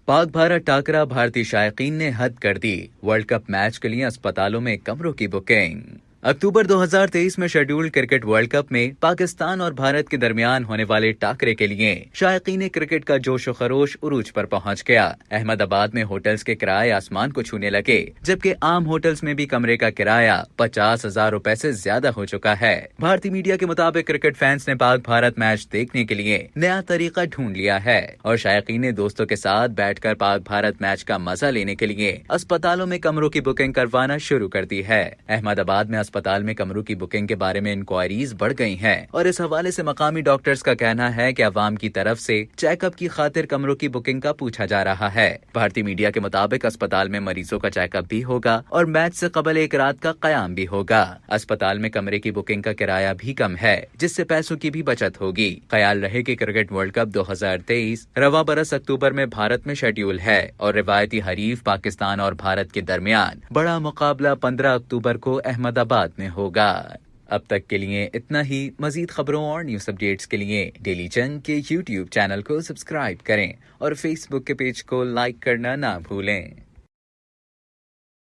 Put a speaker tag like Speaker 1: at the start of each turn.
Speaker 1: پاک بھارت ٹاکرا بھارتی شائقین نے حد کر دی، ورلڈ کپ میچ کے لیے اسپتالوں میں کمروں کی بکنگ۔ اکتوبر 2023 میں شیڈولڈ کرکٹ ورلڈ کپ میں پاکستان اور بھارت کے درمیان ہونے والے ٹاکرے کے لیے شائقین کرکٹ کا جوش و خروش عروج پر پہنچ گیا۔ احمد آباد میں ہوٹلز کے کرائے آسمان کو چھونے لگے، جبکہ عام ہوٹلز میں بھی کمرے کا کرایہ 50,000 روپے سے زیادہ ہو چکا ہے۔ بھارتی میڈیا کے مطابق کرکٹ فینس نے پاک بھارت میچ دیکھنے کے لیے نیا طریقہ ڈھونڈ لیا ہے اور شائقین نے دوستوں کے ساتھ بیٹھ کر پاک بھارت میچ کا مزہ لینے کے لیے اسپتالوں میں کمروں کی بکنگ کروانا شروع کر دی ہے۔ احمد آباد میں اسپتال میں کمروں کی بکنگ کے بارے میں انکوائریز بڑھ گئی ہیں اور اس حوالے سے مقامی ڈاکٹرز کا کہنا ہے کہ عوام کی طرف سے چیک اپ کی خاطر کمروں کی بکنگ کا پوچھا جا رہا ہے۔ بھارتی میڈیا کے مطابق اسپتال میں مریضوں کا چیک اپ بھی ہوگا اور میچ سے قبل ایک رات کا قیام بھی ہوگا۔ اسپتال میں کمرے کی بکنگ کا کرایہ بھی کم ہے، جس سے پیسوں کی بھی بچت ہوگی۔ خیال رہے کہ کرکٹ ورلڈ کپ 2023 رواں برس اکتوبر میں بھارت میں شیڈول ہے اور روایتی حریف پاکستان اور بھارت کے درمیان بڑا مقابلہ 15 اکتوبر کو احمد آباد میں ہوگا۔ اب تک کے لیے اتنا ہی۔ مزید خبروں اور نیوز اپڈیٹس کے لیے ڈیلی چنگ کے یوٹیوب چینل کو سبسکرائب کریں اور فیس بک کے پیج کو لائک کرنا نہ بھولیں۔